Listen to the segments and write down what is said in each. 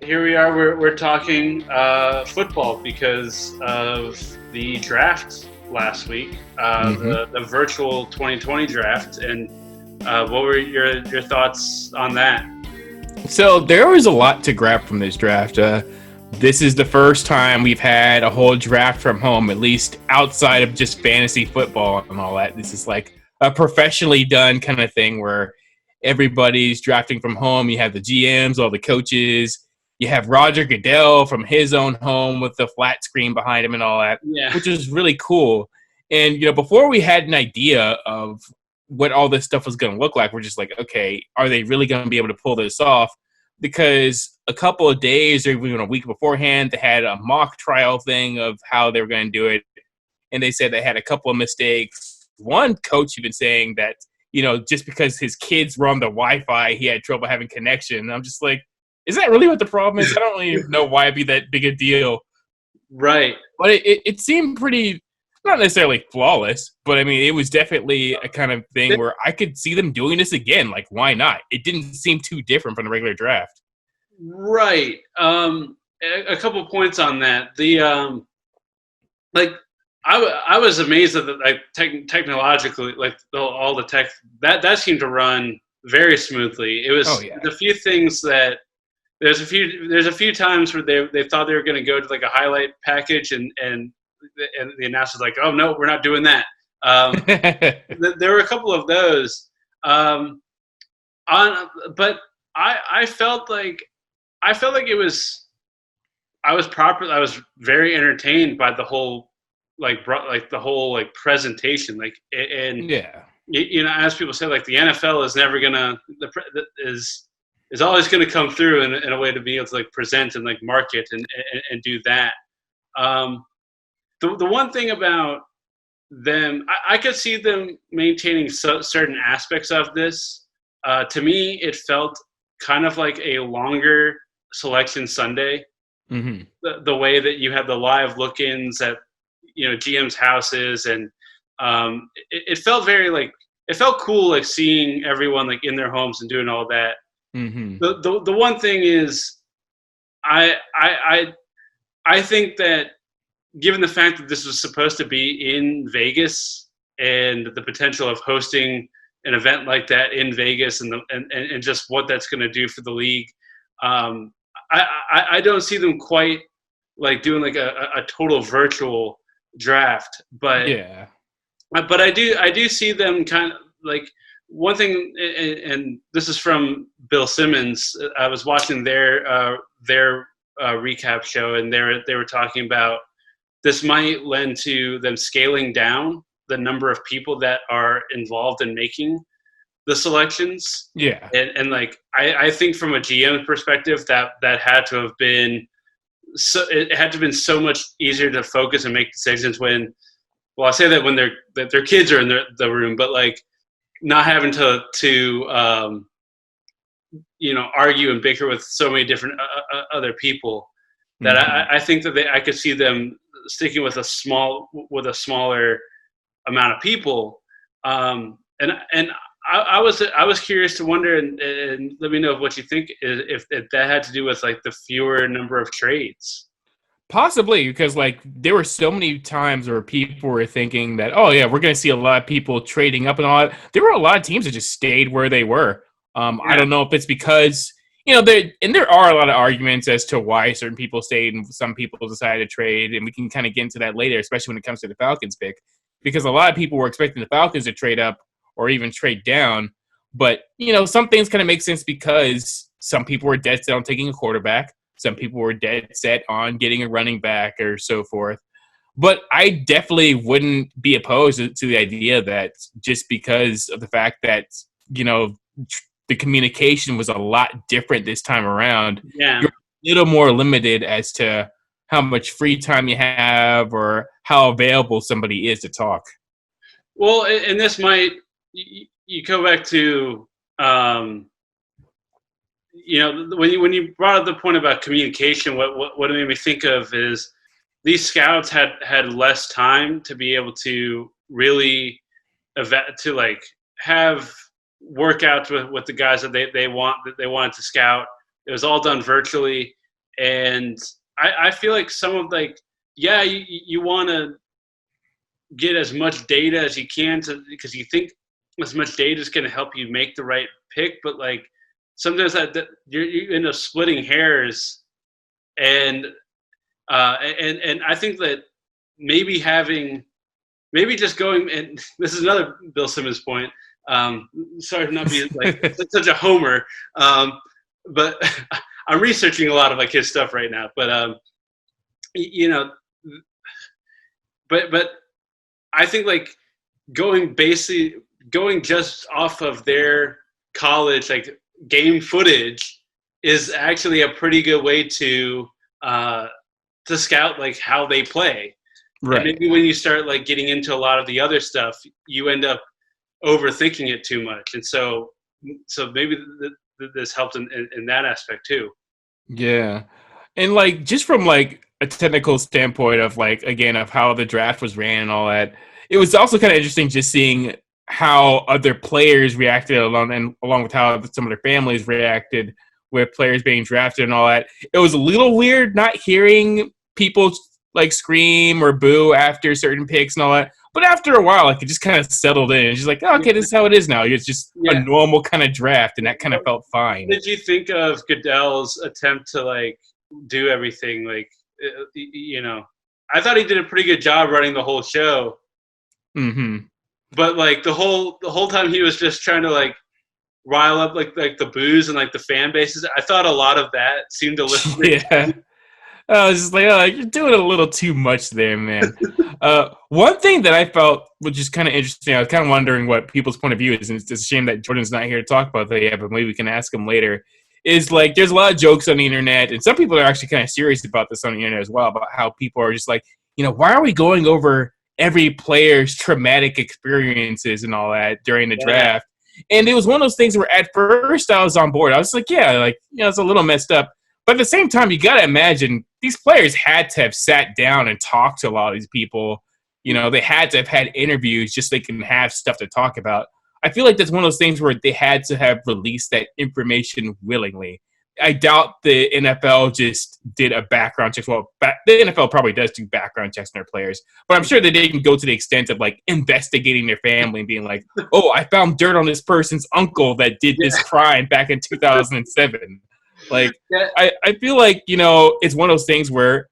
here we are. We're talking football because of the draft last week, hmm the virtual 2020 draft. And what were your thoughts on that? So there was a lot to grab from this draft. This is the first time we've had a whole draft from home, at least outside of just fantasy football and all that. This is like a professionally done kind of thing where everybody's drafting from home. You have the GMs, all the coaches. You have Roger Goodell from his own home with the flat screen behind him and all that, Yeah, which is really cool. And before we had an idea of what all this stuff was going to look like, we're just like, okay, are they really going to be able to pull this off? Because a couple of days or even a week beforehand, they had a mock trial thing of how they were going to do it. And they said they had a couple of mistakes. One coach even saying that, just because his kids were on the Wi Fi, he had trouble having connection. And I'm just like, is that really what the problem is? I don't really know why it'd be that big a deal. right. But it seemed pretty, not necessarily flawless, but I mean, it was definitely a kind of thing where I could see them doing this again. Like, why not? It didn't seem too different from the regular draft. Right. A couple points on that. Like I was amazed at the technologically, like all the tech that seemed to run very smoothly. It Oh, was yeah. the few things that there's a few times where they thought they were going to go to like a highlight package and the announcer's like, oh no, we're not doing that. There were a couple of those. Um, but I felt like it was I was very entertained by the whole the whole like presentation and Yeah. as people say, like the NFL is never gonna is always gonna come through in a way to be able to like present and like market and do that. Um, the one thing about them, I could see them maintaining certain aspects of this. To me, it felt kind of like a longer selection Sunday. hmm The way that you had the live look-ins at GM's houses, and it felt very like it felt cool, like seeing everyone like in their homes and doing all that. hmm The one thing is, I I I I think that given the fact that this was supposed to be in Vegas and the potential of hosting an event like that in Vegas and just what that's going to do for the league, um, I don't see them quite like doing like a total virtual draft, Yeah. but I do see them kind of like one thing, and this is from Bill Simmons. I was watching their recap show, and they were talking about this might lend to them scaling down the number of people that are involved in making the selections. Yeah. And like I think from a GM perspective that had to have been so it had to have been so much easier to focus and make decisions when, well, I say that when their kids are in the room, but like not having to argue and bicker with so many different other people, that hmm I think that I could see them sticking with a smaller amount of people. And I was curious to wonder, and let me know what you think, if that had to do with like the fewer number of trades. Possibly because like there were so many times where people were thinking that, oh yeah, we're going to see a lot of people trading up and all that. There were a lot of teams that just stayed where they were. I Yeah. don't know if it's because there are a lot of arguments as to why certain people stayed and some people decided to trade, and we can kind of get into that later, especially when it comes to the Falcons pick, because a lot of people were expecting the Falcons to trade up or even trade down. But some things kind of make sense because some people were dead set on taking a quarterback. Some people were dead set on getting a running back or so forth. But I definitely wouldn't be opposed to the idea that just because of the fact that, you know, the communication was a lot different this time around, Yeah. you're a little more limited as to how much free time you have or how available somebody is to talk. Well, and this might you go back to um, when you brought up the point about communication. What it made me think of is these scouts had less time to be able to really to like have workouts with the guys that they wanted to scout. It was all done virtually. And I feel like some of like, yeah, you want to get as much data as you can because you think as much data is going to help you make the right pick, but like sometimes that you end up splitting hairs, and I think that maybe just going, and this is another Bill Simmons point. Sorry to not be like such a homer, but I'm researching a lot of like his stuff right now. But you know, but I think like going just off of their college like game footage is actually a pretty good way to scout like how they play. Right. And maybe when you start like getting into a lot of the other stuff, you end up overthinking it too much, and so maybe this helped in that aspect too. Yeah, and like just from like a technical standpoint of like again of how the draft was ran and all that, it was also kind of interesting just seeing how other players reacted along with how some of their families reacted with players being drafted and all that. It was a little weird not hearing people like scream or boo after certain picks and all that. But after a while, like it just kind of settled in. It's just like, oh, okay, this is how it is now. It's just a normal kind of draft, and that kind of felt fine. What did you think of Goodell's attempt to like do everything? Like, I thought he did a pretty good job running the whole show. Mm-hmm. But like the whole time he was just trying to like rile up like the boos and like the fan bases. I thought a lot of that seemed to listen. Yeah. I was just like, oh, you're doing a little too much there, man. One thing that I felt, which is kind of interesting, I was kind of wondering what people's point of view is, and it's a shame that Jordan's not here to talk about that yet, but maybe we can ask him later, is like there's a lot of jokes on the internet, and some people are actually kind of serious about this on the internet as well, about how people are just like, why are we going over every player's traumatic experiences and all that during the draft? And it was one of those things where at first I was on board. I was like, yeah, like, it's a little messed up. But at the same time, you got to imagine these players had to have sat down and talked to a lot of these people. They had to have had interviews just so they can have stuff to talk about. I feel like that's one of those things where they had to have released that information willingly. I doubt the NFL just did a background check. Well, the NFL probably does do background checks on their players, but I'm sure they didn't go to the extent of like investigating their family and being like, oh, I found dirt on this person's uncle that did this crime back in 2007. Like, I feel like, it's one of those things where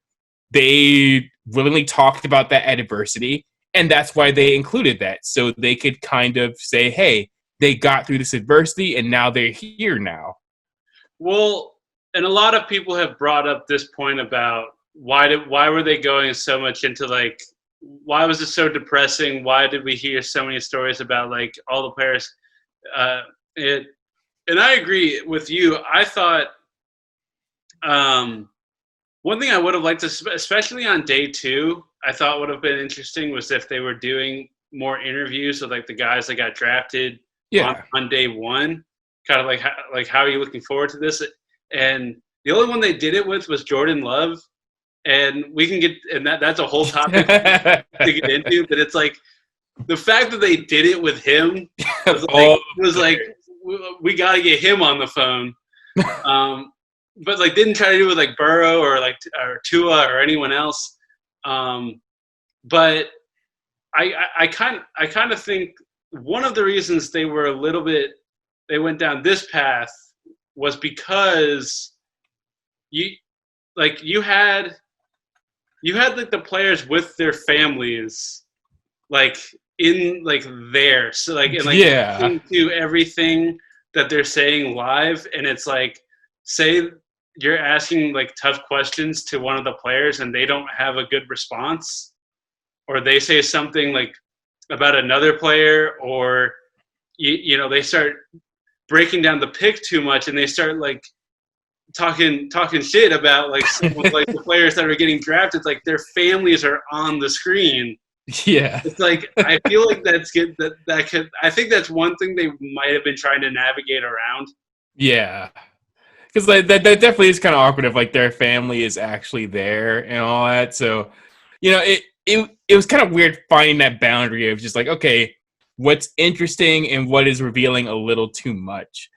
they willingly talked about that adversity, and that's why they included that. So they could kind of say, hey, they got through this adversity, and now they're here now. Well, and a lot of people have brought up this point about why were they going so much into like, why was it so depressing? Why did we hear so many stories about like all the players? And I agree with you. I thought one thing I would have liked to, especially on day 2, I thought would have been interesting was if they were doing more interviews with like the guys that got drafted on day 1. Kind of like how are you looking forward to this? And the only one they did it with was Jordan Love, and we can get, and that's a whole topic to get into. But it's like the fact that they did it with him was like we got to get him on the phone. But like didn't try to do it with like Burrow or Tua or anyone else. But I kind of think one of the reasons they were they went down this path was because you had like the players with their families like in like there, so like and like into everything that they're saying live, and it's like say you're asking like tough questions to one of the players and they don't have a good response, or they say something like about another player, or they start breaking down the pick too much and they start like talking shit about like someone, like the players that are getting drafted, like their families are on the screen. Yeah. It's like I feel like that's good. That could, I think that's one thing they might have been trying to navigate around. Yeah. Because like, that definitely is kind of awkward if like their family is actually there and all that. So, it was kind of weird finding that boundary of just like, okay, what's interesting and what is revealing a little too much.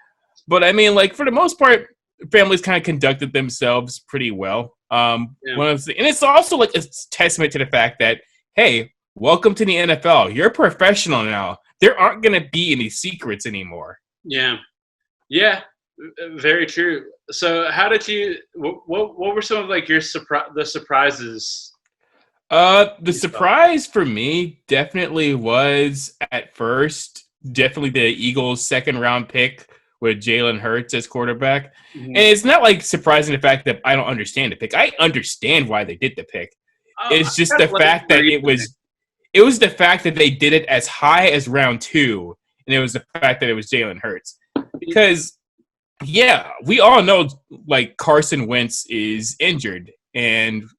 But I mean, like for the most part, families kind of conducted themselves pretty well. Yeah. And it's also like a testament to the fact that, hey, welcome to the NFL. You're a professional now. There aren't going to be any secrets anymore. Yeah. Yeah. Very true. So how did you, what were some of like the surprises? The surprise for me definitely was at first, definitely the Eagles' second round pick with Jalen Hurts as quarterback. Mhm. And it's not like surprising the fact that I don't understand the pick. I understand why they did the pick. It's just the fact that it was the fact that they did it as high as round 2, and it was the fact that it was Jalen Hurts. Because, yeah, we all know like Carson Wentz is injured,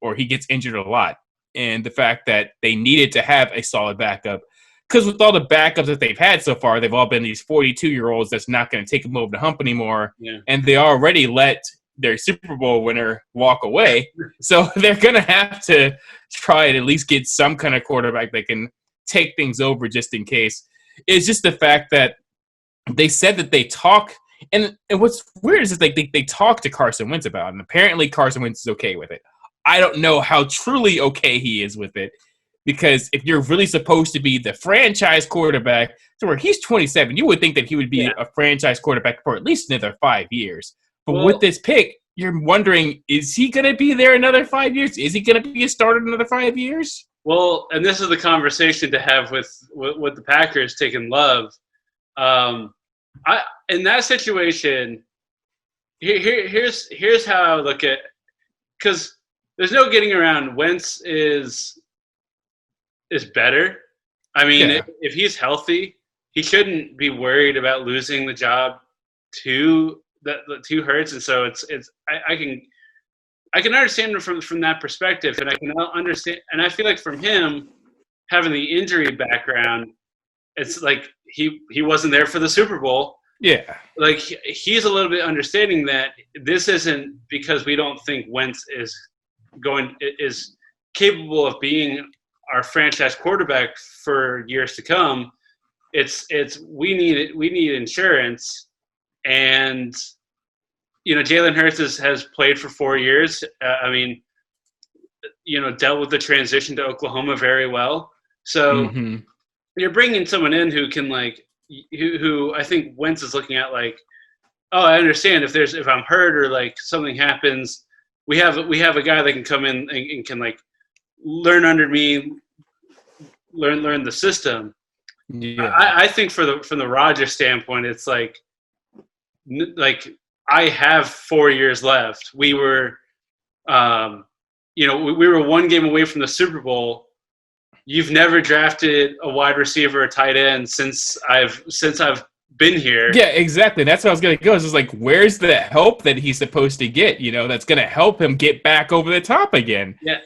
or he gets injured a lot. And the fact that they needed to have a solid backup, because with all the backups that they've had so far, they've all been these 42-year-olds that's not going to take them over the hump anymore. Yeah. And they already let their Super Bowl winner walk away. So they're going to have to try and at least get some kind of quarterback that can take things over just in case. It's just the fact that they said that they talk, and what's weird is that they talk to Carson Wentz about it, and apparently Carson Wentz is okay with it. I don't know how truly okay he is with it, because if you're really supposed to be the franchise quarterback, so where he's 27, you would think that he would be a franchise quarterback for at least another 5 years. But with this pick, you're wondering, is he going to be there another 5 years? Is he going to be a starter another 5 years? Well, and this is the conversation to have with the Packers taking Love. In that situation, here's how I look at, because there's no getting around. Wentz is better. I mean, if he's healthy, he shouldn't be worried about losing the job to Hurts, and so I can understand it from that perspective, and I can understand, and I feel like from him having the injury background, it's like he wasn't there for the Super Bowl. Yeah, like he's a little bit understanding that this isn't because we don't think Wentz is capable of being our franchise quarterback for years to come. It's we need insurance, and Jalen Hurts has played for 4 years. Dealt with the transition to Oklahoma very well. So you're bringing someone in who can who I think Wentz is looking at like, oh, I understand if I'm hurt or like something happens, we have a guy that can come in and can like learn under me, learn the system. Yeah. I think from the Rodgers standpoint, it's like I have 4 years left. We were, we were one game away from the Super Bowl. You've never drafted a wide receiver or tight end since I've been here. Yeah, exactly. That's what I was going to go. It's just like, where's the help that he's supposed to get? That's going to help him get back over the top again. Yeah,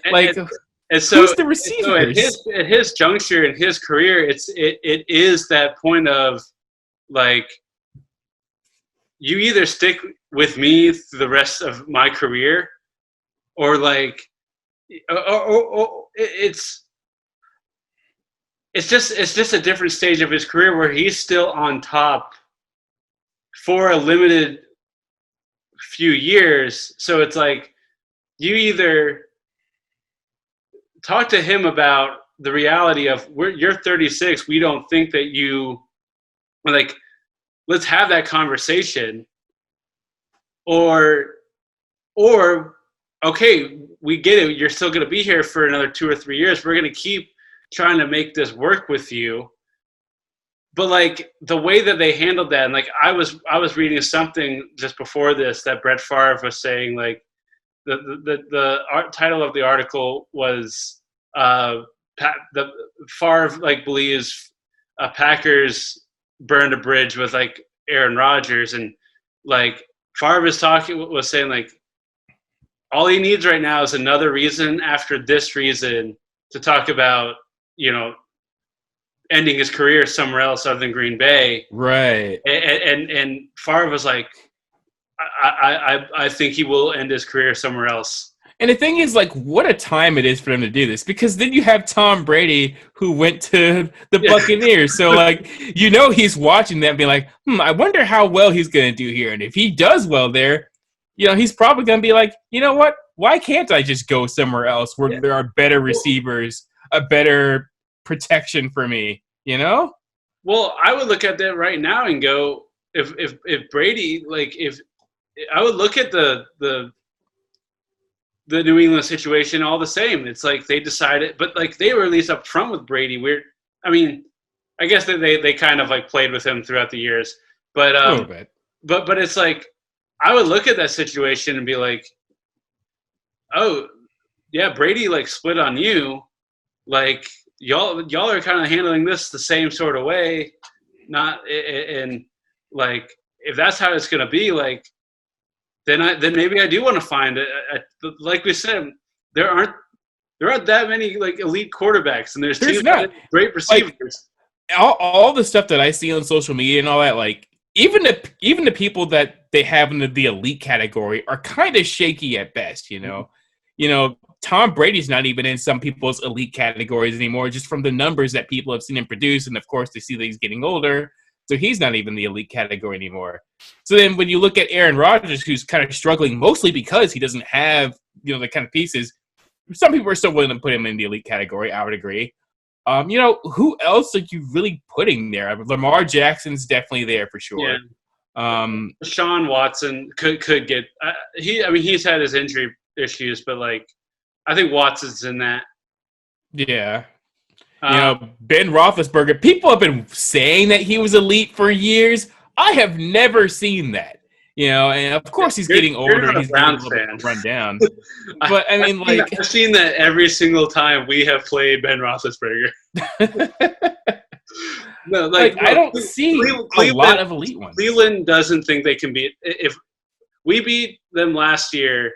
and so who's the receivers? So at his juncture in his career, it is that point of like, you either stick with me through the rest of my career, or like, or it's just a different stage of his career where he's still on top for a limited few years. So it's like, you either talk to him about the reality of you're 36. We don't think that you like. Let's have that conversation. Or okay, we get it. You're still going to be here for another 2 or 3 years. We're going to keep trying to make this work with you. But like the way that they handled that, and like I was reading something just before this that Brett Favre was saying, like the title of the article was the Favre like believes Packers burned a bridge with like Aaron Rodgers, and like Favre was saying like all he needs right now is another reason after this reason to talk about ending his career somewhere else other than Green Bay. Right. And Favre was like, I think he will end his career somewhere else. And the thing is, like, what a time it is for them to do this, because then you have Tom Brady who went to the Buccaneers. So, like, he's watching them being like, I wonder how well he's going to do here. And if he does well there, he's probably going to be like, you know what? Why can't I just go somewhere else where there are better receivers, a better protection for me, Well, I would look at that right now and go, if Brady, like, if I would look at the New England situation all the same. It's like they decided, but like they were at least up front with Brady. I mean, I guess that they kind of like played with him throughout the years, but a little bit. But it's like I would look at that situation and be like, oh yeah, Brady like split on you, like y'all are kind of handling this the same sort of way, not and like if that's how it's gonna be, like then maybe I do want to find like we said, there aren't that many like elite quarterbacks, and there's teams not great receivers. Like, all the stuff that I see on social media and all that, like even the people that they have in the elite category are kind of shaky at best. Tom Brady's not even in some people's elite categories anymore, just from the numbers that people have seen him produce, and of course they see that he's getting older. So he's not even the elite category anymore. So then when you look at Aaron Rodgers, who's kind of struggling mostly because he doesn't have, the kind of pieces, some people are still willing to put him in the elite category. I would agree. Who else are you really putting there? Lamar Jackson's definitely there for sure. Yeah. Deshaun Watson could get he's had his injury issues, but like I think Watson's in that. Yeah. Ben Roethlisberger, people have been saying that he was elite for years. I have never seen that. And of course he's getting older and he's getting a little bit run down. But I mean, I've seen that every single time we have played Ben Roethlisberger. No, I don't see a lot of elite ones. Cleveland doesn't think they can beat. If we beat them last year,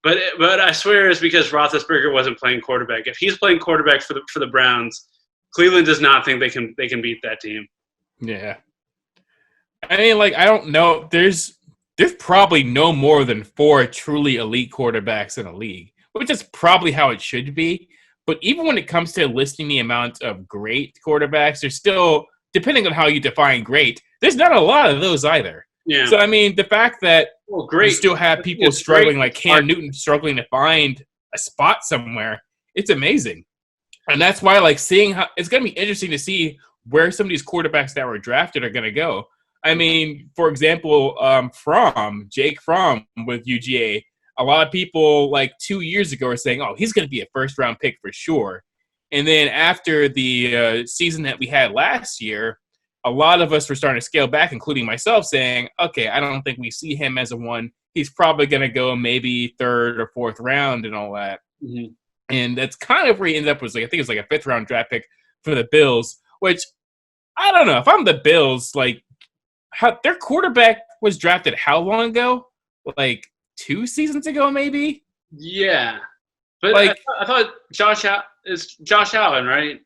but I swear it's because Roethlisberger wasn't playing quarterback. If he's playing quarterback for the Browns, Cleveland does not think they can beat that team. Yeah. I mean, I don't know. There's probably no more than 4 truly elite quarterbacks in a league, which is probably how it should be. But even when it comes to listing the amount of great quarterbacks, there's still, depending on how you define great, there's not a lot of those either. Yeah. So, I mean, the fact that you still have people struggling, like Cam Newton struggling to find a spot somewhere, it's amazing. And that's why, seeing how it's going to be interesting to see where some of these quarterbacks that were drafted are going to go. I mean, for example, Jake Fromm with UGA, a lot of people 2 years ago were saying, oh, he's going to be a first-round pick for sure. And then after the season that we had last year, a lot of us were starting to scale back, including myself, saying, okay, I don't think we see him as a one. He's probably going to go maybe 3rd or 4th round and all that. Mm-hmm. And that's kind of where he ended up, was I think it was a 5th-round draft pick for the Bills, which I don't know. If I'm the Bills, their quarterback was drafted how long ago? 2 seasons ago, maybe? Yeah. But I thought Josh Allen, right?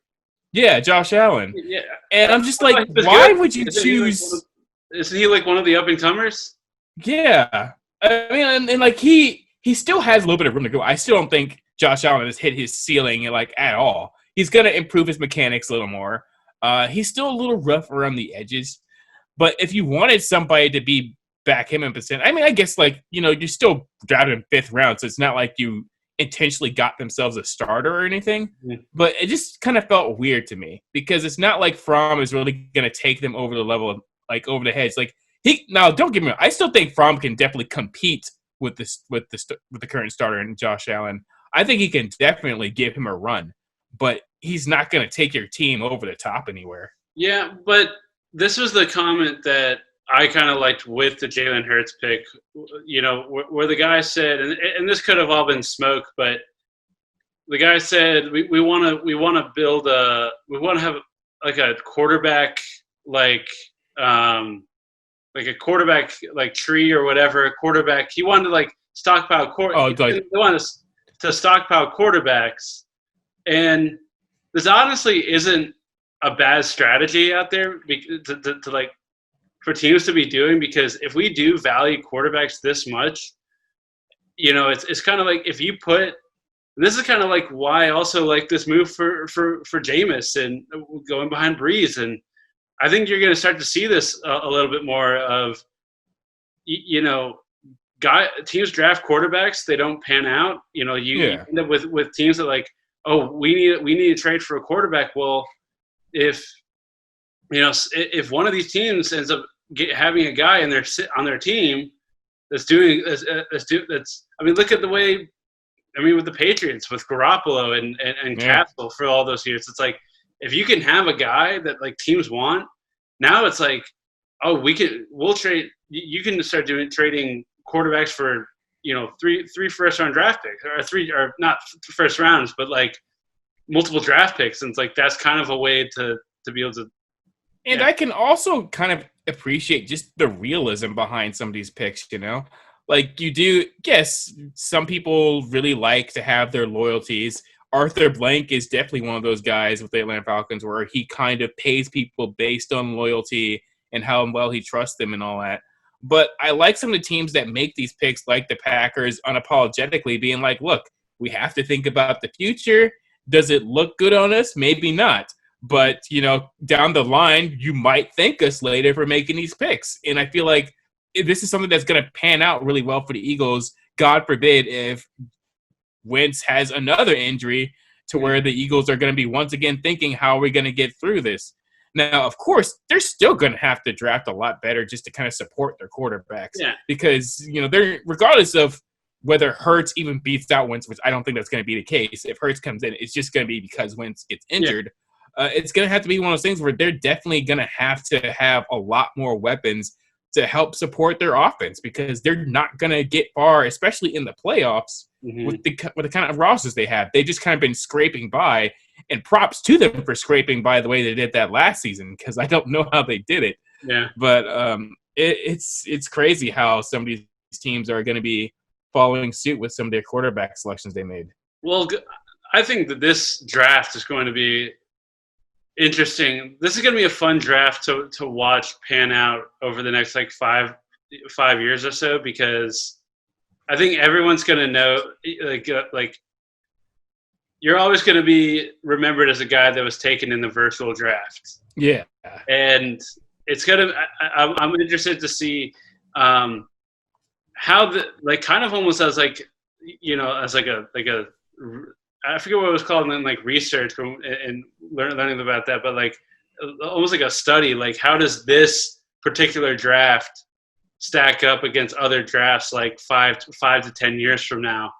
Yeah, Josh Allen. Yeah. And I'm just why would you choose? Isn't he one of the up-and-comers? Yeah. I mean, and he still has a little bit of room to go. I still don't think Josh Allen has hit his ceiling at all. He's going to improve his mechanics a little more. He's still a little rough around the edges. But if you wanted somebody to back him in percent, I mean, I guess you still drafted him 5th round, so it's not like you intentionally got themselves a starter or anything. Mm-hmm. But it just kind of felt weird to me because it's not like Fromm is really going to take them over the level of over the hedge. Now don't get me wrong, I still think Fromm can definitely compete with the current starter and Josh Allen. I think he can definitely give him a run, but he's not going to take your team over the top anywhere. Yeah, but this was the comment that I kind of liked with the Jalen Hurts pick, where the guy said, and this could have all been smoke, but the guy said we want to build we want to have a quarterback a quarterback tree or whatever. A quarterback. He wanted to stockpile they wanted to stockpile quarterbacks, and this honestly isn't a bad strategy out there to for teams to be doing, because if we do value quarterbacks this much, it's kind of if you put, and this is kind of why I also this move for Jameis and going behind Breeze, and I think you're going to start to see this a little bit more of, teams draft quarterbacks, they don't pan out. You end up with teams that like, oh, we need to trade for a quarterback. Well, if one of these teams ends up having a guy on their team that's doing that's I mean, look at the way, with the Patriots with Garoppolo and Castle for all those years. It's like, if you can have a guy that like teams want, now it's like, oh, we'll trade. You can start trading quarterbacks for three first round draft picks, or not first rounds, but like multiple draft picks, and it's like that's kind of a way to be able to. And I can also kind of appreciate just the realism behind some of these picks. Like you do, yes, some people really like to have their loyalties. Arthur Blank is definitely one of those guys with the Atlanta Falcons where he kind of pays people based on loyalty and how well he trusts them and all that. But I like some of the teams that make these picks, like the Packers, unapologetically being like, look, we have to think about the future. Does it look good on us? Maybe not. But, down the line, you might thank us later for making these picks. And I feel like this is something that's going to pan out really well for the Eagles. God forbid if Wentz has another injury to where the Eagles are going to be once again thinking, how are we going to get through this? Now, of course, they're still going to have to draft a lot better just to kind of support their quarterbacks. Yeah. Because, they're regardless of whether Hurts even beats out Wentz, which I don't think that's going to be the case. If Hurts comes in, it's just going to be because Wentz gets injured. It's going to have to be one of those things where they're definitely going to have a lot more weapons to help support their offense because they're not going to get far, especially in the playoffs, with the kind of rosters they have. They just kind of been scraping by, and props to them for scraping by the way they did that last season because I don't know how they did it. Yeah. But it's crazy how some of these teams are going to be following suit with some of their quarterback selections they made. Well, I think that this draft is going to be interesting. This is going to be a fun draft to watch pan out over the next like five years or so, because I think everyone's going to know like you're always going to be remembered as a guy that was taken in the virtual draft. Yeah. And it's going to I'm interested to see how the like kind of almost as like as like a I forget what it was called in like research and learning about that, but like almost like a study, like how does this particular draft stack up against other drafts like 5 to 10 years from now?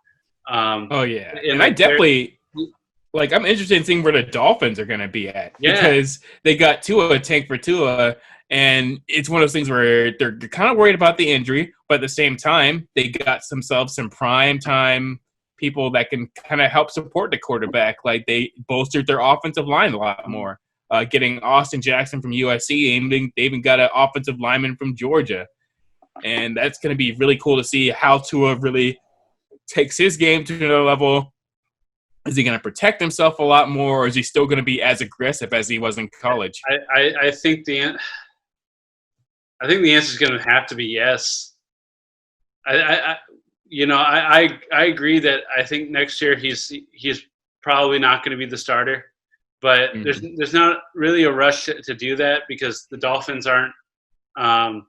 And I definitely I'm interested in seeing where the Dolphins are going to be at because they got Tua, tank for Tua, and it's one of those things where they're kind of worried about the injury, but at the same time they got themselves some prime time people that can kind of help support the quarterback. Like they bolstered their offensive line a lot more, getting Austin Jackson from USC, and they even got an offensive lineman from Georgia. And that's going to be really cool to see how Tua really takes his game to another level. Is he going to protect himself a lot more, or is he still going to be as aggressive as he was in college? I think the answer is going to have to be yes. I agree that I think next year he's probably not going to be the starter, but there's not really a rush to do that because the Dolphins aren't going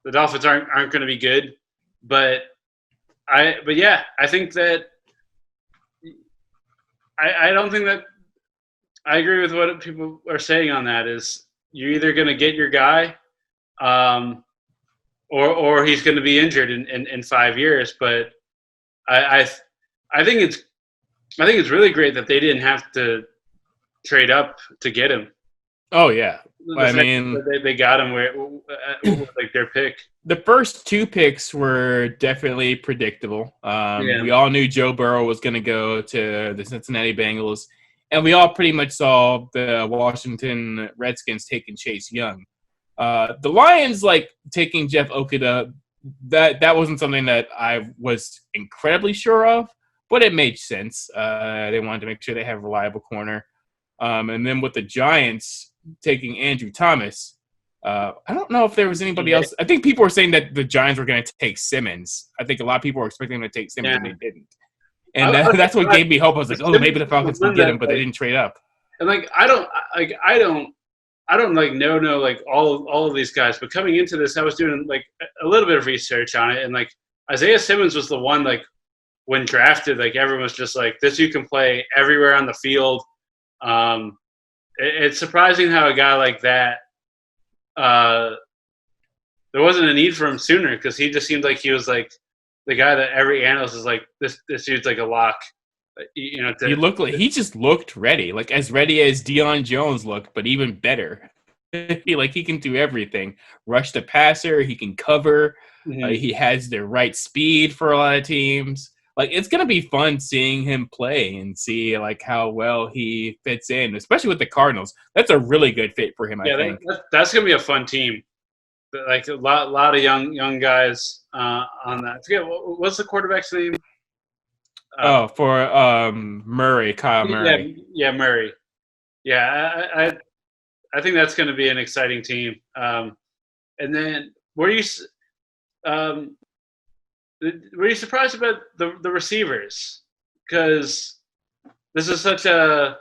to be good. But I think that I don't think that I agree with what people are saying on that. Is you're either going to get your guy, or he's going to be injured in 5 years. But I think it's really great that they didn't have to trade up to get him. Oh yeah, they got him where like their pick. The first 2 picks were definitely predictable. We all knew Joe Burrow was going to go to the Cincinnati Bengals, and we all pretty much saw the Washington Redskins taking Chase Young. The Lions, taking Jeff Okudah, that wasn't something that I was incredibly sure of, but it made sense. They wanted to make sure they have a reliable corner. And then with the Giants taking Andrew Thomas, I don't know if there was anybody else. I think people were saying that the Giants were going to take Simmons. I think a lot of people were expecting them to take Simmons, and they didn't. And that's what gave me hope. I was like, oh, maybe the Falcons can get him, but they didn't trade up. And I don't know all of these guys, but coming into this, I was doing a little bit of research on it, and Isaiah Simmons was the one, like, when drafted, like, everyone was just like, this you can play everywhere on the field. It's surprising how a guy like that, there wasn't a need for him sooner, because he just seemed like he was like the guy that every analyst is like, this dude's like a lock. He just looked ready, like as ready as Deion Jones looked, but even better. He can do everything. Rush the passer, he can cover. Mm-hmm. He has the right speed for a lot of teams. Like, it's gonna be fun seeing him play and see like how well he fits in, especially with the Cardinals. That's a really good fit for him. I think that's gonna be a fun team. Like a lot of young guys on that. I forget what's the quarterback's name. For Murray, Kyle Murray. Yeah, Murray. Yeah, I think that's going to be an exciting team. And then were you surprised about the receivers? Because this is such a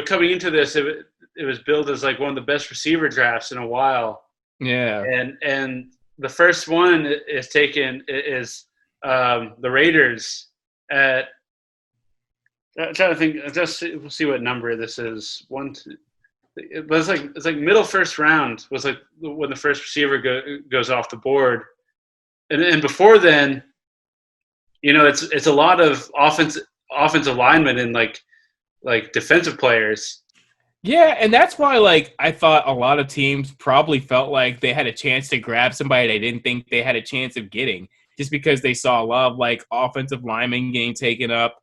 coming into this, it was billed as like one of the best receiver drafts in a while. Yeah. And the first one is the Raiders at. I'm trying to think. Just see what number this is. But it's like middle first round was like when the first receiver goes off the board, and before then, it's a lot of offensive linemen and like defensive players. Yeah, and that's why, like, I thought a lot of teams probably felt like they had a chance to grab somebody they didn't think they had a chance of getting, just because they saw a lot of, like, offensive linemen getting taken up.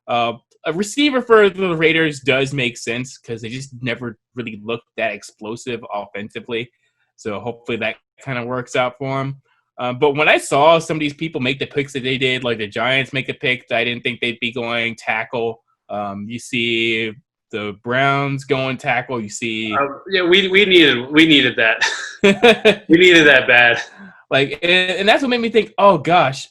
A receiver for the Raiders does make sense because they just never really looked that explosive offensively. So hopefully that kind of works out for them. But when I saw some of these people make the picks that they did, like the Giants make a pick that I didn't think they'd be going tackle. You see the Browns going tackle. You see, we needed that. We needed that bad. Like, and that's what made me think, oh gosh,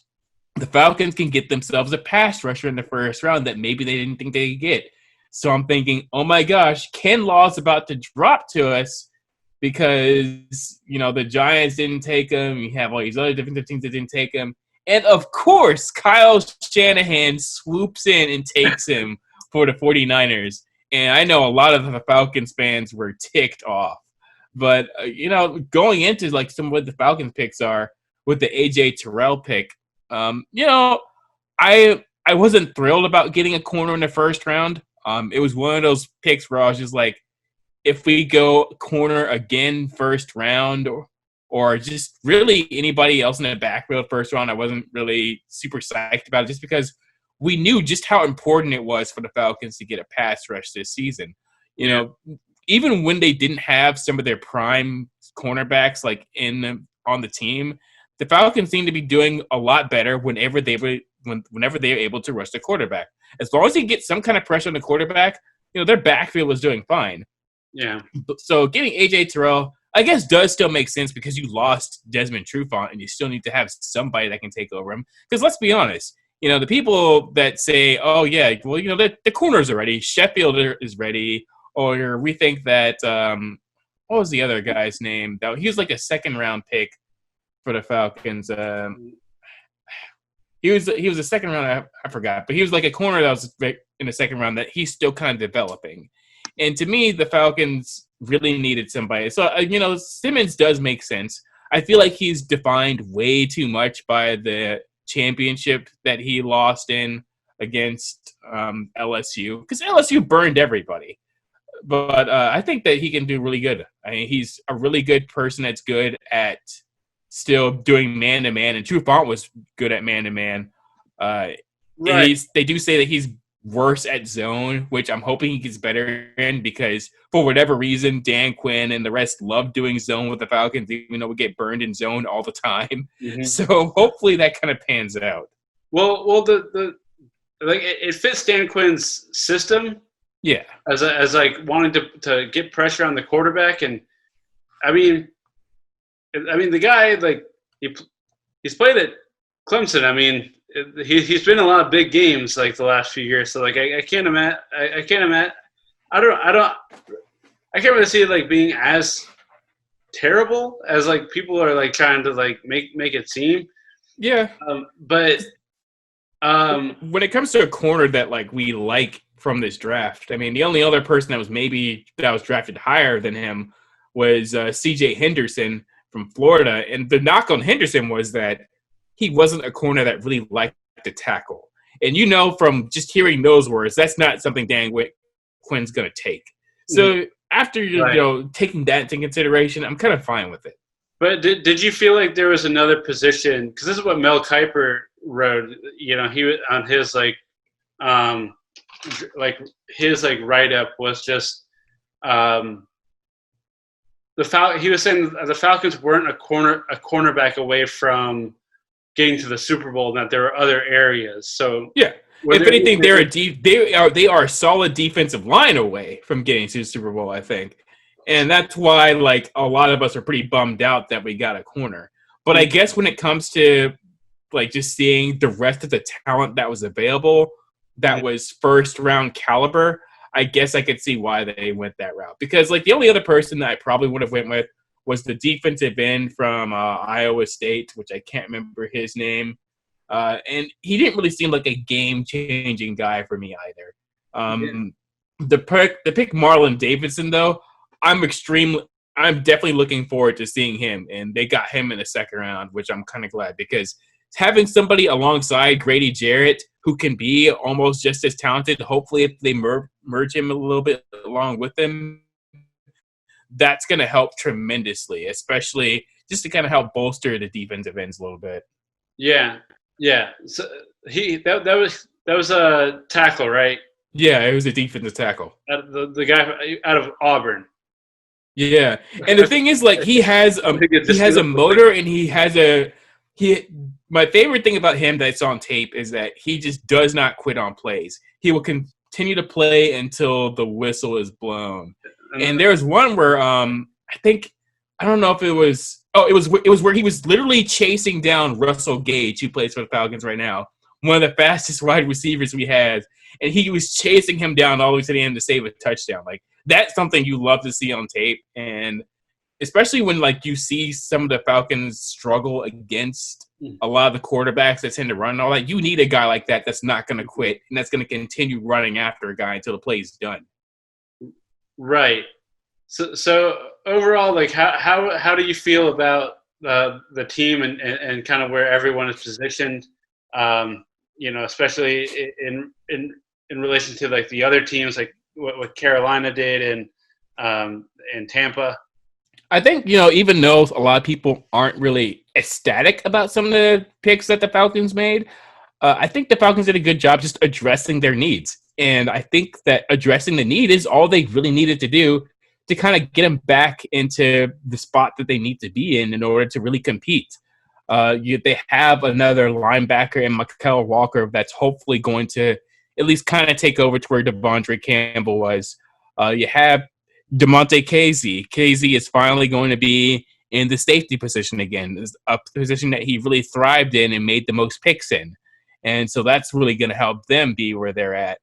the Falcons can get themselves a pass rusher in the first round that maybe they didn't think they could get. So I'm thinking, oh my gosh, Ken Law's about to drop to us because the Giants didn't take him. You have all these other different teams that didn't take him, and of course, Kyle Shanahan swoops in and takes him for the 49ers. And I know a lot of the Falcons fans were ticked off. But, going into, like, some of what the Falcons picks are with the A.J. Terrell pick, I wasn't thrilled about getting a corner in the first round. It was one of those picks where I was just like, if we go corner again first round or just really anybody else in the backfield first round, I wasn't really super psyched about it just because we knew just how important it was for the Falcons to get a pass rush this season. Even when they didn't have some of their prime cornerbacks like on the team, the Falcons seemed to be doing a lot better whenever they were able to rush the quarterback. As long as they get some kind of pressure on the quarterback, their backfield was doing fine. Yeah. So getting A.J. Terrell, I guess, does still make sense because you lost Desmond Trufant and you still need to have somebody that can take over him. Because let's be honest, the people that say, oh, yeah, well, the corners are ready. Sheffield is ready. Or we think that what was the other guy's name? He was like a second-round pick for the Falcons. He was a second round. I forgot, but he was like a corner that was in the second round that he's still kind of developing. And to me, the Falcons really needed somebody. So Simmons does make sense. I feel like he's defined way too much by the championship that he lost in against LSU because LSU burned everybody. But I think that he can do really good. I mean, he's a really good person that's good at still doing man-to-man, and Trufant was good at man-to-man. Right. They do say that he's worse at zone, which I'm hoping he gets better in because for whatever reason, Dan Quinn and the rest love doing zone with the Falcons, even though we get burned in zone all the time. Mm-hmm. So hopefully that kind of pans out. Well, it fits Dan Quinn's system. Yeah, as like wanting to get pressure on the quarterback, and I mean the guy, like, he's played at Clemson. I mean, he's been in a lot of big games like the last few years. So like I can't imagine. I can't really see it like being as terrible as like people are like trying to like make it seem. Yeah. But When it comes to a corner that like we like from this draft, I mean, the only other person that was drafted higher than him was C.J. Henderson from Florida, and the knock on Henderson was that he wasn't a corner that really liked to tackle. And from just hearing those words, that's not something Quinn's going to take. So after taking that into consideration, I'm kind of fine with it. But did you feel like there was another position? Because this is what Mel Kiper wrote. He was on his write up was just he was saying the Falcons weren't a cornerback away from getting to the Super Bowl, and that there were other areas. So yeah, if anything, they are a solid defensive line away from getting to the Super Bowl, I think. And that's why, like, a lot of us are pretty bummed out that we got a corner. But I guess when it comes to, like, just seeing the rest of the talent that was available, that was first-round caliber, I guess I could see why they went that route. Because, like, the only other person that I probably would have went with was the defensive end from Iowa State, which I can't remember his name. And he didn't really seem like a game-changing guy for me either. The pick Marlon Davidson, though, I'm definitely looking forward to seeing him, and they got him in the second round, which I'm kind of glad, because having somebody alongside Grady Jarrett who can be almost just as talented, hopefully if they merge him a little bit along with them, that's going to help tremendously, especially just to kind of help bolster the defensive ends a little bit. Yeah. So that was a tackle, right? Yeah, it was a defensive tackle. The guy out of Auburn. Yeah, and the thing is, like, he has a motor, and my favorite thing about him that's on tape is that he just does not quit on plays. He will continue to play until the whistle is blown. And there was one where I don't know if it was where he was literally chasing down Russell Gage, who plays for the Falcons right now, one of the fastest wide receivers we had, and he was chasing him down all the way to the end to save a touchdown. Like, that's something you love to see on tape, and especially when, like, you see some of the Falcons struggle against a lot of the quarterbacks that tend to run and all that. You need a guy like that that's not going to quit and that's going to continue running after a guy until the play is done. Right. So overall, like, how do you feel about the team and kind of where everyone is positioned? Especially in relation to, like, the other teams, like what Carolina did and Tampa. I think, even though a lot of people aren't really ecstatic about some of the picks that the Falcons made, I think the Falcons did a good job just addressing their needs. And I think that addressing the need is all they really needed to do to kind of get them back into the spot that they need to be in order to really compete. They have another linebacker in Mykal Walker that's hopefully going to at least kind of take over to where Devondre Campbell was. You have DeMonte Casey. Casey is finally going to be in the safety position again. It's a position that he really thrived in and made the most picks in. And so that's really going to help them be where they're at.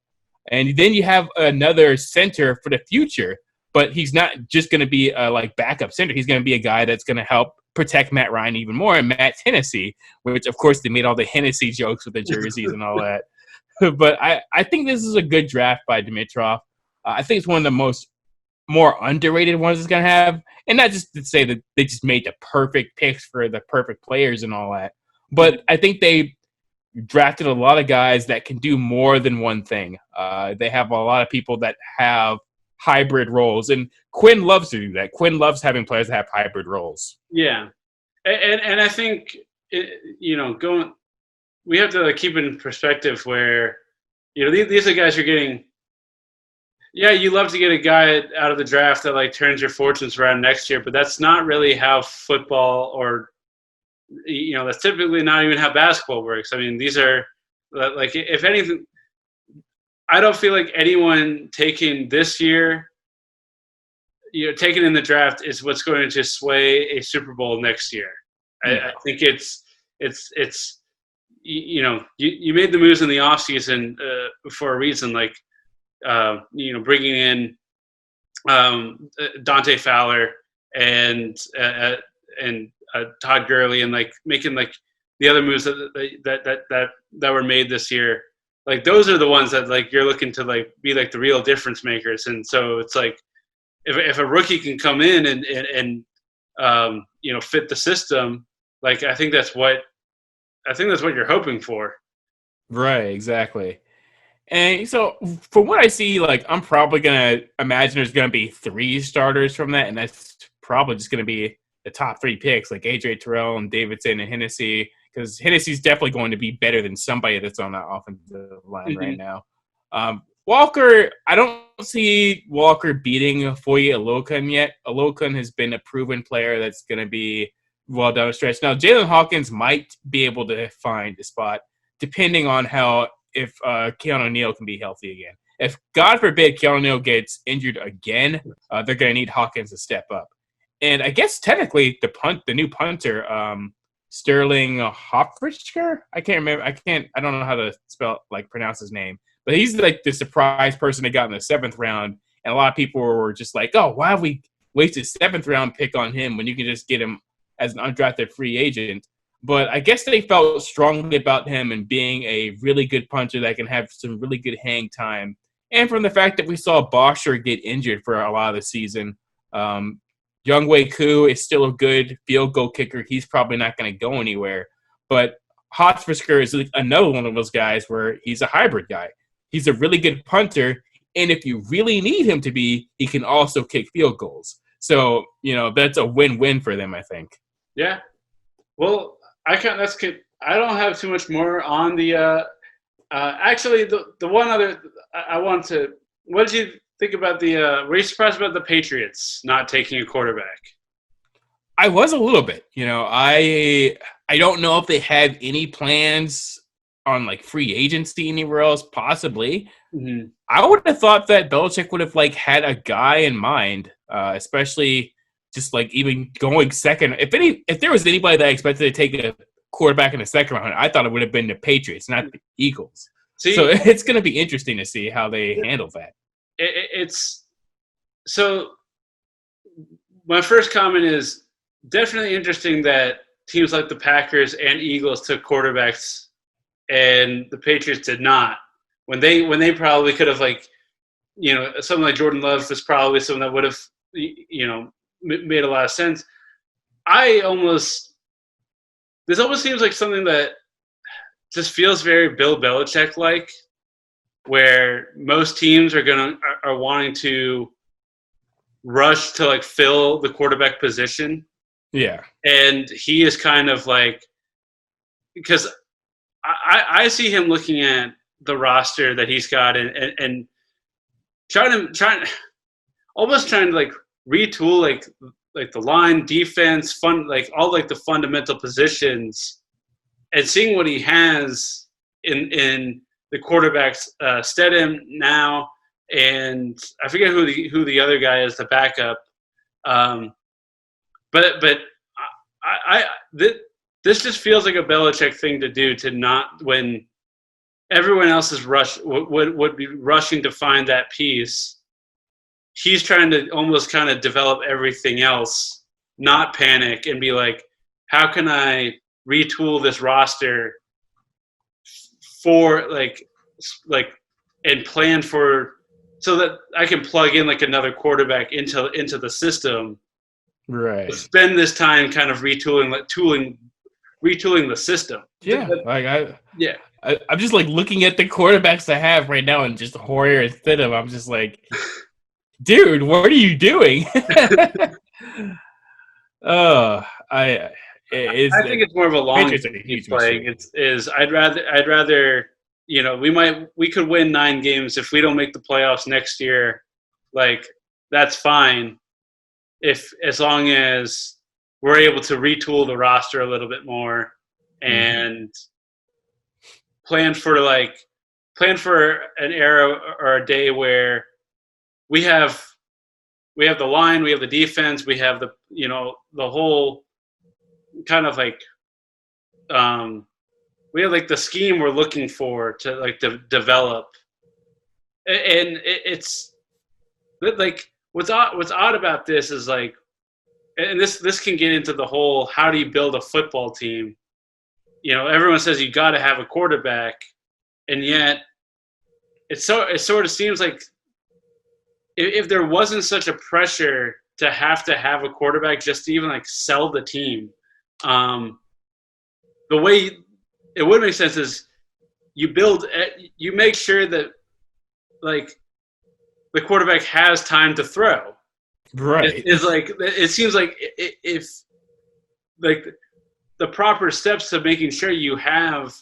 And then you have another center for the future, but he's not just going to be a backup center. He's going to be a guy that's going to help protect Matt Ryan even more, and Matt Hennessy, which, of course, they made all the Hennessy jokes with the jerseys and all that. But I think this is a good draft by Dimitroff. I think it's one of the more underrated ones it's going to have. And not just to say that they just made the perfect picks for the perfect players and all that, but I think they drafted a lot of guys that can do more than one thing. They have a lot of people that have hybrid roles, and Quinn loves to do that. Quinn loves having players that have hybrid roles. Yeah. And I think, we have to keep it in perspective where, these are guys you're getting. Yeah, you love to get a guy out of the draft that, like, turns your fortunes around next year, but that's not really how football or, that's typically not even how basketball works. I mean, these are, like, if anything, I don't feel like anyone taking this year, taken in the draft is what's going to sway a Super Bowl next year. I think it's you made the moves in the offseason for a reason, like, bringing in Dante Fowler and Todd Gurley, and, like, making, like, the other moves that were made this year, like those are the ones that like you're looking to like be like the real difference makers. And so it's like if a rookie can come in and fit the system, like I think that's what you're hoping for. Right, exactly. And so from what I see, like I'm probably gonna imagine there's gonna be 3 starters from that, and that's probably just gonna be the top 3 picks, like AJ Terrell and Davidson and Hennessy, because Hennessy's definitely going to be better than somebody that's on that offensive line right now. Walker, I don't see Walker beating Foye Oluokun yet. Oluokun has been a proven player that's going to be well down the stretch. Now, Jalen Hawkins might be able to find a spot, depending on if Keanu Neal can be healthy again. If, God forbid, Keanu Neal gets injured again, they're going to need Hawkins to step up. And I guess technically the new punter, Sterling Hofrichter, I can't remember. I don't know how to pronounce his name. But he's like the surprise person they got in the 7th round. And a lot of people were just like, oh, why have we wasted 7th round pick on him when you can just get him as an undrafted free agent? But I guess they felt strongly about him and being a really good punter that can have some really good hang time. And from the fact that we saw Bosher get injured for a lot of the season, Younghoe Koo is still a good field goal kicker. He's probably not going to go anywhere. But Hofrichter is another one of those guys where he's a hybrid guy. He's a really good punter, and if you really need him to be, he can also kick field goals. So, that's a win-win for them, I think. Yeah. Well, I don't have too much more on the actually the one other I want to – what did you think about were you surprised about the Patriots not taking a quarterback? I was a little bit. I don't know if they have any plans on like free agency anywhere else, possibly. Mm-hmm. I would have thought that Belichick would have had a guy in mind, especially just even going second. If there was anybody that I expected to take a quarterback in the 2nd round, I thought it would have been the Patriots, not the Eagles. So it's going to be interesting to see how they handle that. So my first comment is definitely interesting that teams like the Packers and Eagles took quarterbacks and the Patriots did not. When they probably could have something like Jordan Love was probably something that would have made a lot of sense. This almost seems like something that just feels very Bill Belichick like, where most teams are wanting to rush to fill the quarterback position. Yeah, and he is kind of because I see him looking at the roster that he's got and trying to retool the line, defense, all the fundamental positions, and seeing what he has in the quarterbacks, Stedham now, and I forget who the other guy is, the backup. But this just feels like a Belichick thing to do, to not, when everyone else is would be rushing to find that piece. He's trying to almost kind of develop everything else, not panic, and be like, how can I retool this roster for and plan for, so that I can plug in another quarterback into the system. Right. Spend this time kind of retooling the system. Yeah. I'm just looking at the quarterbacks I have right now, and just Hoyer instead of, I'm just like, dude, what are you doing? I think it's more of a long play. I'd rather we could win 9 games if we don't make the playoffs next year. That's fine, as long as we're able to retool the roster a little bit more and plan for an era or a day where we have the line, we have the defense, we have the whole kind of we have the scheme we're looking for to develop. And it's what's odd about this is and this can get into the whole, how do you build a football team? everyone says you got to have a quarterback, and yet it sort of seems like if there wasn't such a pressure to have a quarterback just to even like sell the team, the way it would make sense is you make sure that like the quarterback has time to throw. Right. It's like it seems like if like the proper steps to making sure you have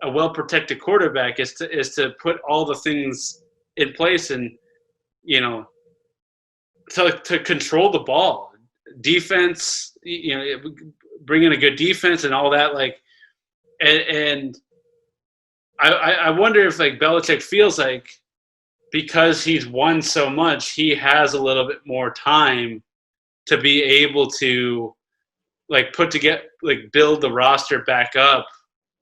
a well-protected quarterback is to put all the things in place and to control the ball, defense, bring in a good defense and all that, like, and I wonder if like Belichick feels like because he's won so much, he has a little bit more time to be able to like build the roster back up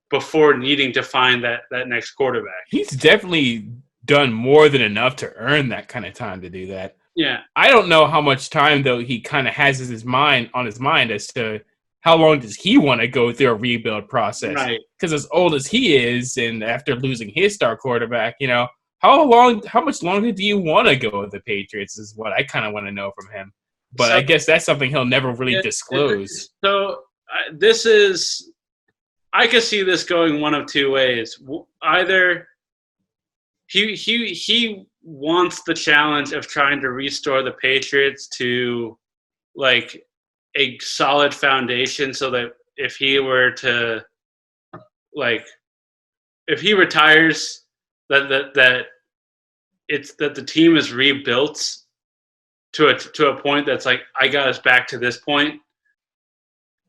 before needing to find that next quarterback. He's definitely done more than enough to earn that kind of time to do that. Yeah. I don't know how much time though he kind of has his mind as to how long does he want to go through a rebuild process. Right. Because as old as he is, and after losing his star quarterback, how much longer do you want to go with the Patriots is what I kind of want to know from him. But I guess that's something he'll never really disclose. So I could see this going one of two ways. Either he wants the challenge of trying to restore the Patriots to like a solid foundation, so that if he were to if he retires, that the team is rebuilt to a point that's like, I got us back to this point.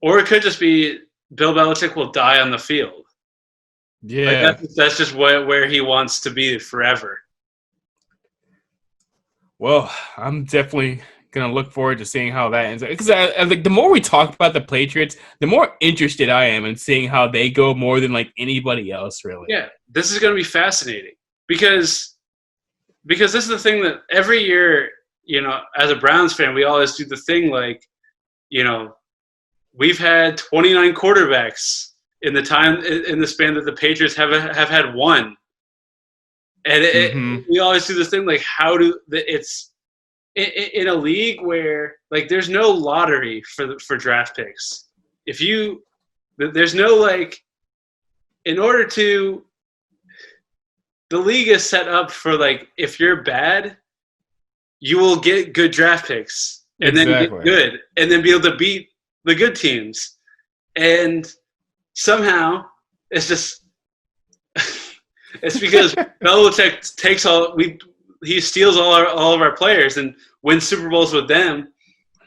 Or it could just be Bill Belichick will die on the field. Yeah. Like that's just where he wants to be forever. Well, I'm definitely going to look forward to seeing how that ends up. Because I like the more we talk about the Patriots, the more interested I am in seeing how they go more than like anybody else, really. Yeah, this is going to be fascinating because this is the thing that every year, as a Browns fan, we always do the thing like, we've had 29 quarterbacks in the span that the Patriots have had one. And we always do this thing like, it's in a league where like there's no lottery for draft picks. There's no like, in order to, the league is set up for like, if you're bad, you will get good draft picks and then get good and then be able to beat the good teams. And somehow it's just it's because Belichick takes he steals all of our players and wins Super Bowls with them.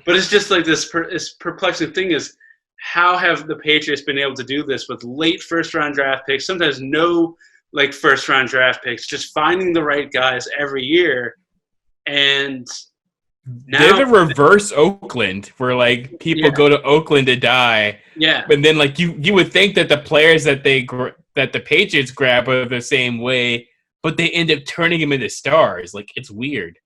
But it's just like this perplexing thing is, how have the Patriots been able to do this with late first-round draft picks, sometimes no like first-round draft picks, just finding the right guys every year? And now they're the reverse Oakland, where like people go to Oakland to die. Yeah. But then like you would think that the players that the Patriots grab are the same way, but they end up turning them into stars. Like, it's weird.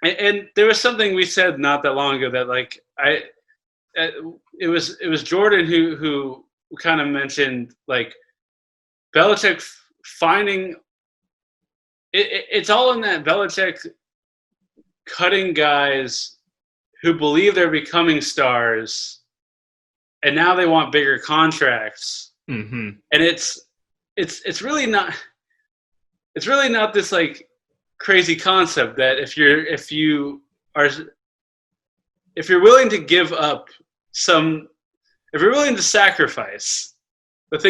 And there was something we said not that long ago that like it was Jordan who kind of mentioned like Belichick finding it's all in that Belichick cutting guys who believe they're becoming stars, and now they want bigger contracts. Mm-hmm. And it's really not this like crazy concept that if you're willing to give up some, if you're willing to sacrifice some of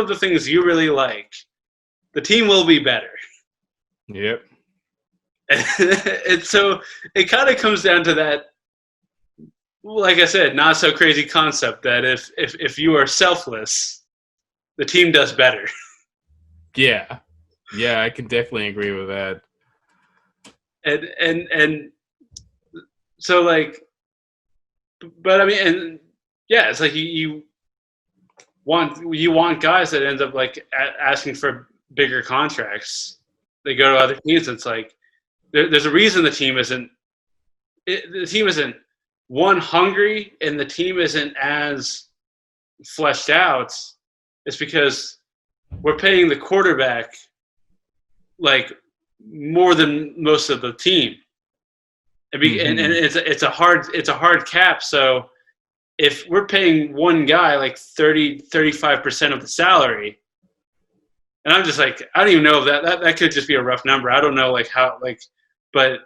the things you really like, the team will be better. Yep. And so it kind of comes down to that, like I said, not so crazy concept that if you are selfless, the team does better. Yeah. Yeah, I can definitely agree with that. And so like, but I mean, and yeah, it's like you want guys that end up like asking for bigger contracts. They go to other teams. It's like there's a reason the team isn't one, hungry and the team isn't as fleshed out, it's because we're paying the quarterback like more than most of the team. And it's a hard cap. So if we're paying one guy like 35% of the salary, and I'm just like, I don't even know if that could just be a rough number. I don't know like how, like, but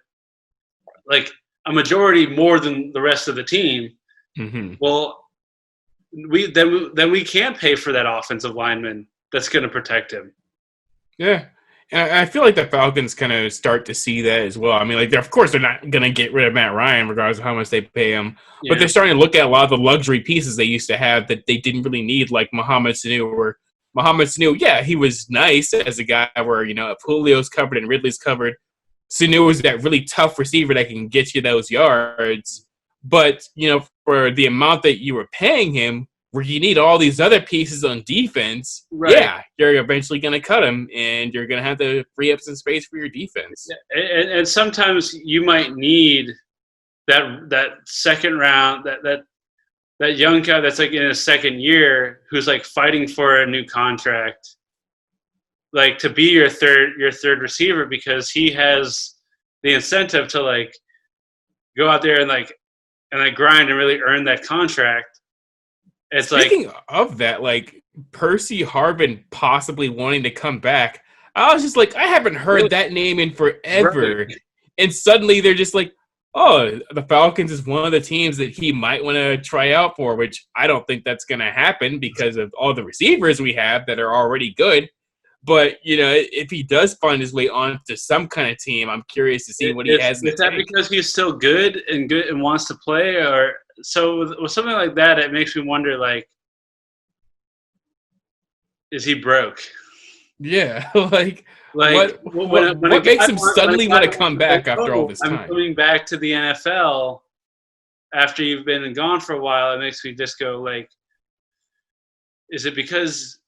like a majority more than the rest of the team. Mm-hmm. Well, we can't pay for that offensive lineman that's going to protect him. Yeah. And I feel like the Falcons kind of start to see that as well. I mean, like, of course, they're not going to get rid of Matt Ryan regardless of how much they pay him. Yeah. But they're starting to look at a lot of the luxury pieces they used to have that they didn't really need, like Mohamed Sanu. Yeah, he was nice as a guy where, if Julio's covered and Ridley's covered, Sanu is that really tough receiver that can get you those yards. But, for the amount that you were paying him, where you need all these other pieces on defense, right. Yeah, you're eventually going to cut them, and you're going to have to free up some space for your defense. And sometimes you might need that second round, that young guy that's like in his second year who's like fighting for a new contract, like to be your third receiver, because he has the incentive to like go out there and grind and really earn that contract. It's Speaking of that, like Percy Harvin possibly wanting to come back, I was just like, I haven't heard that name in forever. Right. And suddenly they're just like, oh, the Falcons is one of the teams that he might want to try out for, which I don't think that's going to happen because of all the receivers we have that are already good. But, if he does find his way on to some kind of team, I'm curious to see what he has in the tank. Is that because he's still good and wants to play? Or so with something like that, it makes me wonder, like, is he broke? Yeah, like what makes him suddenly want to come back after all this time? I'm coming back to the NFL after you've been gone for a while. It makes me just go, like, is it because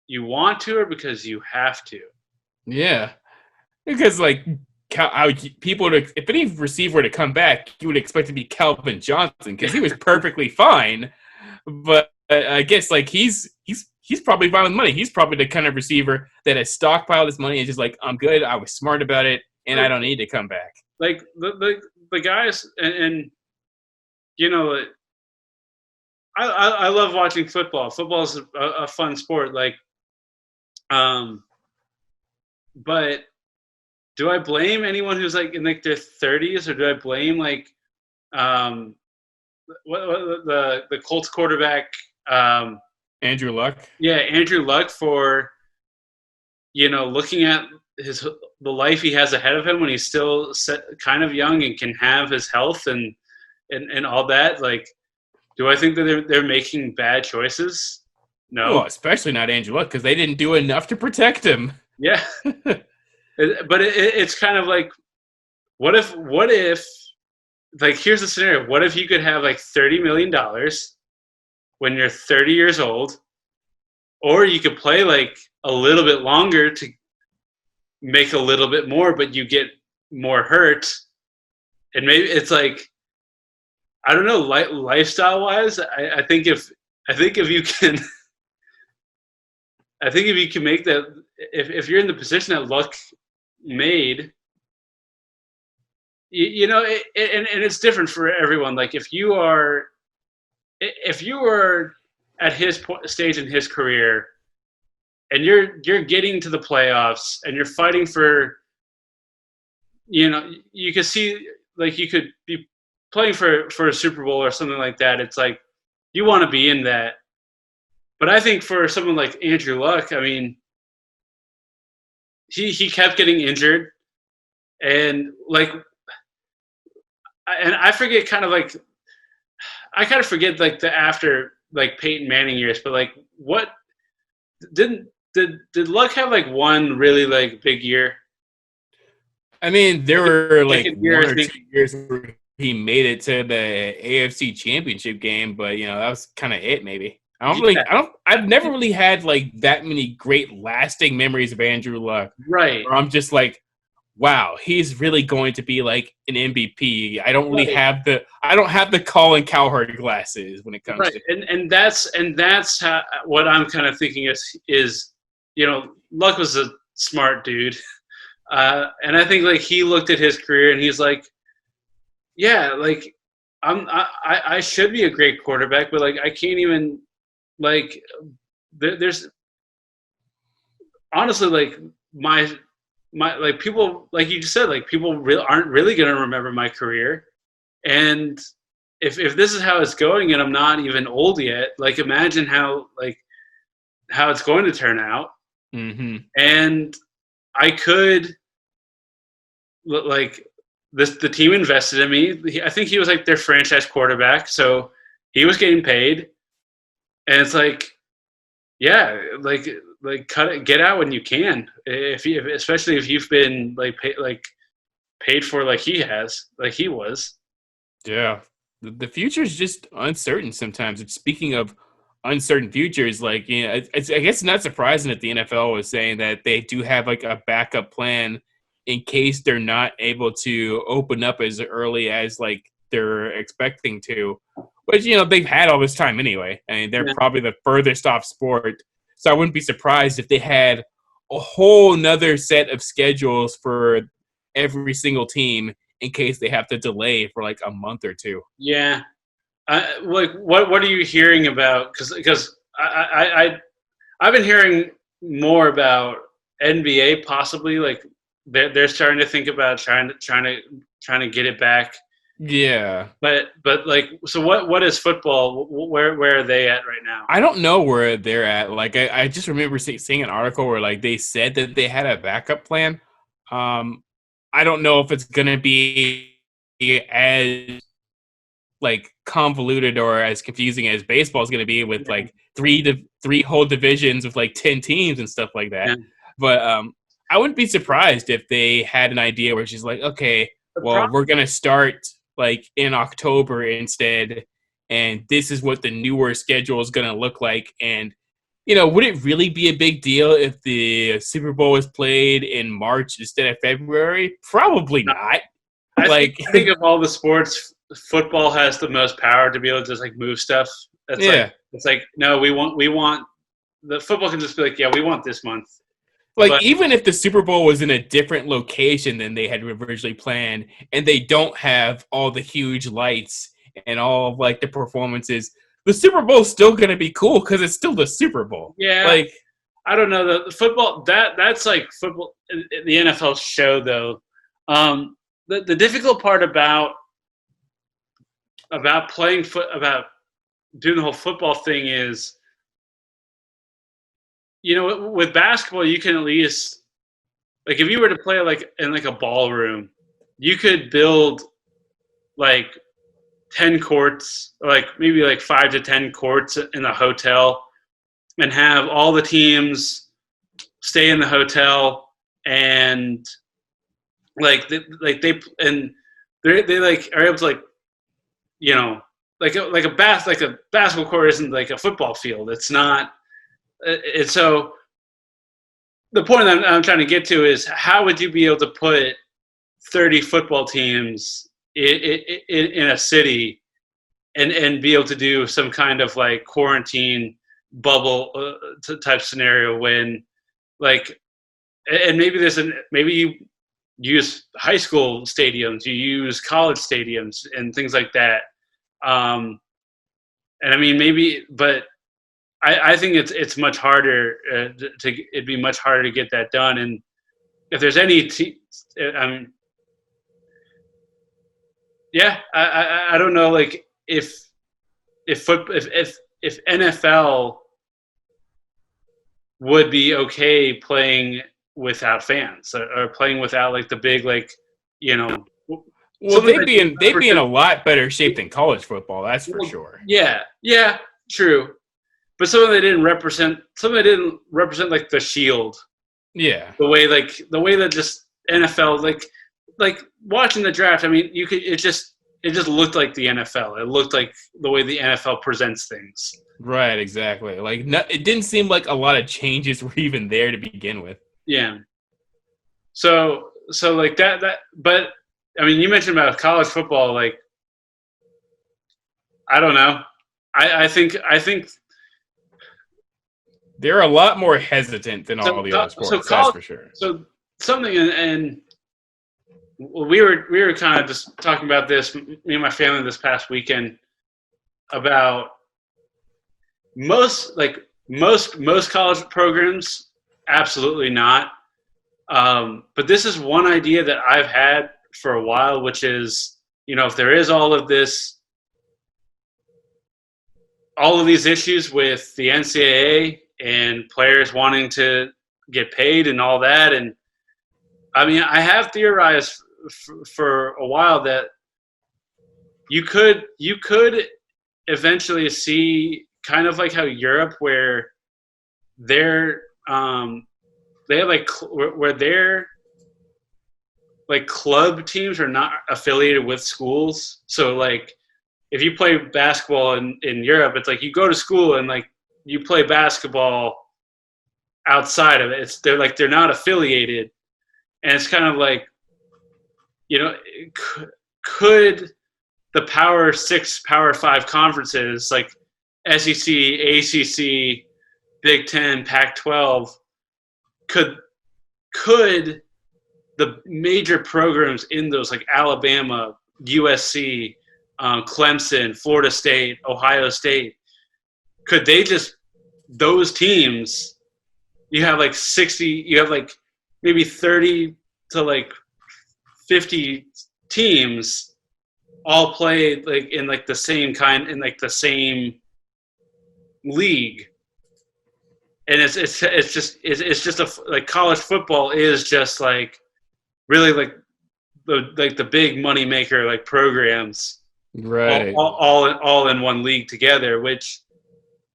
you want to or because you have to? Yeah, because like if any receiver were to come back, you would expect to be Calvin Johnson because he was perfectly fine. But I guess like he's probably fine with money. He's probably the kind of receiver that has stockpiled his money and just like, I'm good. I was smart about it, and I don't need to come back. Like the guys and I love watching football. Football is a fun sport. Like, but do I blame anyone who's like in like their 30s, or do I blame like the Colts quarterback Andrew Luck? Yeah, Andrew Luck for looking at the life he has ahead of him when he's still kind of young and can have his health and all that. Like, do I think that they're making bad choices? No, well, especially not Andrew Luck because they didn't do enough to protect him. Yeah, but it's kind of like, what if like, here's the scenario: what if you could have like $30 million when you're 30 years old, or you could play like a little bit longer to make a little bit more, but you get more hurt, and maybe it's like, I don't know, lifestyle wise, I think if you can. I think if you can make that, if you're in the position that Luck made, and it's different for everyone. Like, if you are at his stage in his career, and you're getting to the playoffs, and you're fighting for, you could see, like, you could be playing for a Super Bowl or something like that. It's like, you want to be in that. But I think for someone like Andrew Luck, I mean, he kept getting injured, and I forget kind of like, I kind of forget like the after like Peyton Manning years, but like, what did Luck have like one really like big year? I mean, there were like 1 or 2 years where he made it to the AFC Championship game, but that was kind of it maybe. I've never really had like that many great lasting memories of Andrew Luck. Right. Where I'm just like, wow, he's really going to be like an MVP. I don't really Right. have the Colin Cowherd glasses when it comes Right, to. and that's what I'm kind of thinking is Luck was a smart dude, and I think like he looked at his career and he's like, yeah, like I should be a great quarterback, but like I can't even like there's honestly like my like people like you just said like people aren't really gonna remember my career, and if this is how it's going and I'm not even old yet, like imagine how it's going to turn out. Mm-hmm. And I could like the team invested in me. I think he was like their franchise quarterback, so he was getting paid, and it's like, yeah, like cut it, get out when you can. Especially if you've been paid for like he was. Yeah, the future is just uncertain sometimes. And speaking of uncertain futures, like I guess not surprising that the NFL was saying that they do have like a backup plan in case they're not able to open up as early as like they're expecting to. Which they've had all this time anyway. I mean, they're Yeah. probably the furthest off sport, so I wouldn't be surprised if they had a whole nother set of schedules for every single team in case they have to delay for like a month or two. Yeah. Like what are you hearing about? Because I've been hearing more about NBA possibly like they're starting to think about trying to get it back. Yeah. But like so what is football? Where are they at right now? I don't know where they're at. Like I just remember seeing an article where like they said that they had a backup plan. Um, I don't know if it's gonna be as like convoluted or as confusing as baseball is gonna be with like three whole divisions with like 10 teams and stuff like that. Yeah. But I wouldn't be surprised if they had an idea where she's like, okay, The well, we're gonna start like in October instead, and this is what the newer schedule is gonna look like. And would it really be a big deal if the Super Bowl was played in March instead of February? Probably not. I think of all the sports, football has the most power to be able to just like move stuff. Yeah. It's like no, we want the football can just be like, yeah, we want this month. Like, But even if the Super Bowl was in a different location than they had originally planned, and they don't have all the huge lights and all of like the performances, the Super Bowl's still going to be cool because it's still the Super Bowl. yeah, Like, I don't know the football that's like football the NFL show though. The difficult part about playing about doing the whole football thing is with basketball you can at least like if you were to play like in like a ballroom you could build like 10 courts like maybe like 5 to 10 courts in a hotel and have all the teams stay in the hotel and they like are able to like like a basketball court isn't like a football field. It's not. It's so. The point I'm trying to get to is how would you be able to put 30 football teams in a city and be able to do some kind of like quarantine bubble type scenario when like and maybe you use high school stadiums, you use college stadiums and things like that. And I mean, maybe, but I think it's much harder it'd be much harder to get that done. And if there's any, yeah, I don't know, like if NFL would be okay playing without fans or playing without like the big like well, they'd be in a lot better shape than college football. That's for sure. Yeah, true. But some of them didn't represent like the shield. Yeah. The way that just NFL like watching the draft. I mean, it just looked like the NFL. It looked like the way the NFL presents things. Right. Exactly. Like it didn't seem like a lot of changes were even there to begin with. Yeah. So like that, but I mean, you mentioned about college football. Like, I don't know. I think they're a lot more hesitant than all the other sports. That's for sure. So something, and we were kind of just talking about this, me and my family, this past weekend, about most college programs, absolutely not. But this is one idea that I've had for a while, which is, if there is all of these issues with the NCAA and players wanting to get paid and all that, and I mean, I have theorized for a while that you could eventually see kind of like how Europe, where they're they have where their club teams are not affiliated with schools. So like if you play basketball in Europe, it's like you go to school and like you play basketball outside of it. They're not affiliated, and it's kind of like, could the Power 6, Power 5 conferences like SEC, ACC, Big Ten, Pac-12, could the major programs in those, like Alabama, USC, Clemson, Florida State, Ohio State, could they just, those teams, you have like 60, you have like maybe 30 to like 50 teams all play like in like the same same league, and it's just like college football is just like really like the big money maker like programs, right? All in one league together, which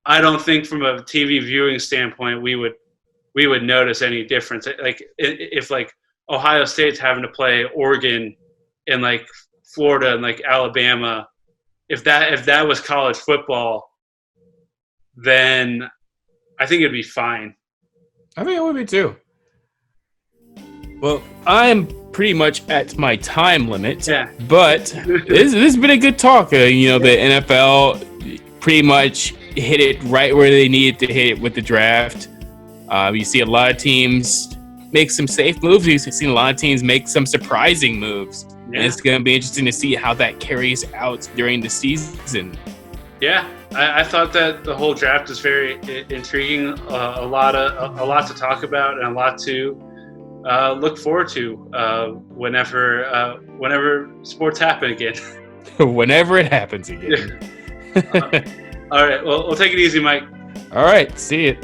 I don't think from a TV viewing standpoint we would notice any difference. Like if like Ohio State's having to play Oregon and like Florida and like Alabama, if that was college football, then I think it'd be fine. I think it would be too. Well, I'm pretty much at my time limit. Yeah. But this has been a good talk. The NFL pretty much hit it right where they needed to hit it with the draft. You see a lot of teams make some safe moves. You've seen a lot of teams make some surprising moves. Yeah. And it's going to be interesting to see how that carries out during the season. Yeah, I thought that the whole draft was very intriguing. A lot to talk about and a lot to look forward to whenever sports happen again. Whenever it happens again. All right, well, we'll take it easy, Mike. All right, see you.